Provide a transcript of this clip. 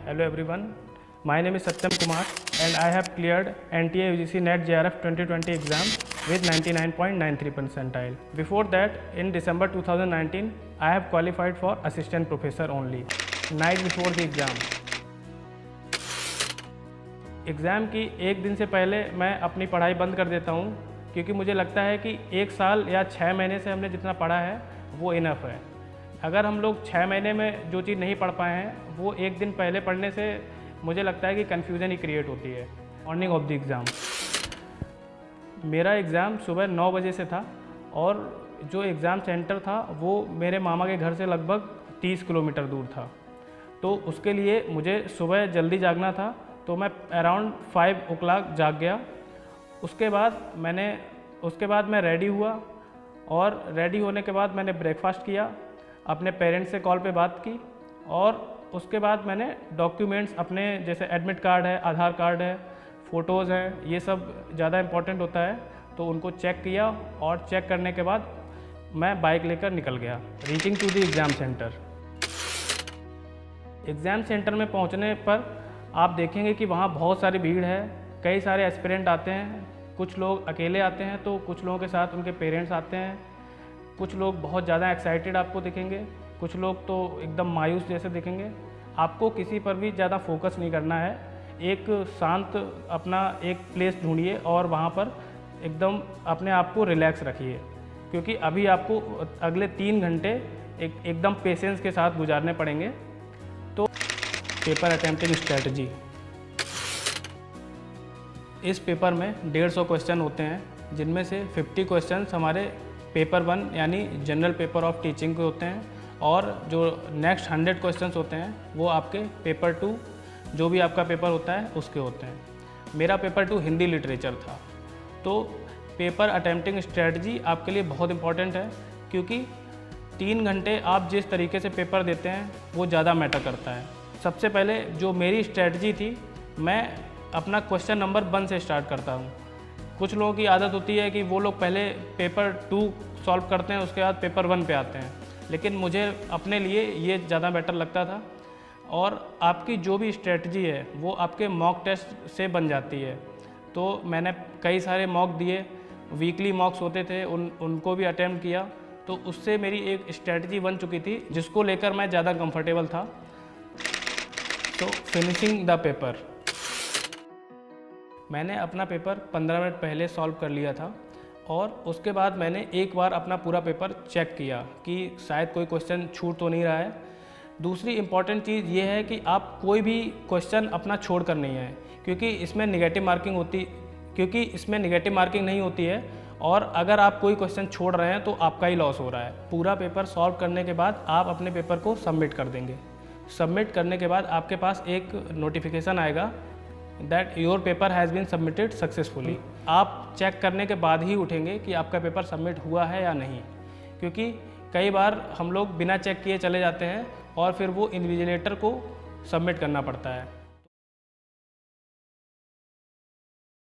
Hello everyone, my name is Satyam Kumar and I have cleared NTA UGC NET JRF 2020 exam with 99.93 percentile. Before that, in December 2019, I have qualified for assistant professor only. Night before the exam. Exam की एक दिन से पहले मैं अपनी पढ़ाई बंद कर देता हूँ क्योंकि मुझे लगता है कि एक साल या 6 महीने से हमने जितना पढ़ा है वो इनफ है। अगर हम लोग 6 महीने में जो चीज़ नहीं पढ़ पाए हैं वो एक दिन पहले पढ़ने से मुझे लगता है कि कन्फ्यूज़न ही क्रिएट होती है। मॉर्निंग ऑफ द एग्ज़ाम, मेरा एग्ज़ाम सुबह 9 बजे से था और जो एग्ज़ाम सेंटर था वो मेरे मामा के घर से लगभग 30 किलोमीटर दूर था। तो उसके लिए मुझे सुबह जल्दी जागना था, तो मैं अराउंड 5 o'clock जाग गया। उसके बाद मैं रेडी हुआ और रेडी होने के बाद मैंने ब्रेकफास्ट किया, अपने पेरेंट्स से कॉल पे बात की और उसके बाद मैंने डॉक्यूमेंट्स अपने जैसे एडमिट कार्ड है, आधार कार्ड है, फ़ोटोज़ हैं, ये सब ज़्यादा इम्पोर्टेंट होता है, तो उनको चेक किया और चेक करने के बाद मैं बाइक लेकर निकल गया। Reaching to the exam centre. Exam centre में पहुंचने पर आप देखेंगे कि वहाँ बहुत सारी भीड़ है, कई सारे एस्पिरेंट आते हैं, कुछ लोग अकेले आते हैं तो कुछ लोगों के साथ उनके पेरेंट्स आते हैं, कुछ लोग बहुत ज़्यादा एक्साइटेड आपको दिखेंगे, कुछ लोग तो एकदम मायूस जैसे दिखेंगे। आपको किसी पर भी ज़्यादा फोकस नहीं करना है, एक शांत अपना एक प्लेस ढूंढिए और वहाँ पर एकदम अपने आप को रिलैक्स रखिए क्योंकि अभी आपको अगले 3 घंटे एकदम पेशेंस के साथ गुजारने पड़ेंगे। तो पेपर अटेम्प्टिंग स्ट्रेटजी, इस पेपर में 150 क्वेश्चन होते हैं जिनमें से 50 क्वेश्चंस हमारे पेपर 1 यानी जनरल पेपर ऑफ टीचिंग के होते हैं और जो नेक्स्ट 100 क्वेश्चंस होते हैं वो आपके पेपर 2 जो भी आपका पेपर होता है उसके होते हैं। मेरा पेपर 2 हिंदी लिटरेचर था। तो पेपर अटेम्प्टिंग स्ट्रेटजी आपके लिए बहुत इंपॉर्टेंट है क्योंकि 3 घंटे आप जिस तरीके से पेपर देते हैं वो ज़्यादा मैटर करता है। सबसे पहले जो मेरी स्ट्रेटजी थी, मैं अपना क्वेश्चन नंबर 1 से स्टार्ट करता हूँ। कुछ लोगों की आदत होती है कि वो लोग पहले पेपर 2 सॉल्व करते हैं, उसके बाद पेपर 1 पे आते हैं, लेकिन मुझे अपने लिए ये ज़्यादा बेटर लगता था। और आपकी जो भी स्ट्रेटजी है वो आपके मॉक टेस्ट से बन जाती है। तो मैंने कई सारे मॉक दिए, वीकली मॉक्स होते थे, उनको भी अटेम्प्ट किया, तो उससे मेरी एक स्ट्रेटजी बन चुकी थी जिसको लेकर मैं ज़्यादा कंफर्टेबल था। तो फिनिशिंग द पेपर, मैंने अपना पेपर 15 मिनट पहले सॉल्व कर लिया था और उसके बाद मैंने एक बार अपना पूरा पेपर चेक किया कि शायद कोई क्वेश्चन छूट तो नहीं रहा है। दूसरी इम्पॉर्टेंट चीज़ ये है कि आप कोई भी क्वेश्चन अपना छोड़ कर नहीं है क्योंकि इसमें नेगेटिव मार्किंग नहीं होती है और अगर आप कोई क्वेश्चन छोड़ रहे हैं तो आपका ही लॉस हो रहा है। पूरा पेपर सॉल्व करने के बाद आप अपने पेपर को सबमिट कर देंगे। सबमिट करने के बाद आपके पास एक नोटिफिकेशन आएगा that your paper has been submitted successfully. आप चेक करने के बाद ही उठेंगे कि आपका पेपर सबमिट हुआ है या नहीं, क्योंकि कई बार हम लोग बिना चेक किए चले जाते हैं और फिर वो इन्विजिलेटर को सबमिट करना पड़ता है।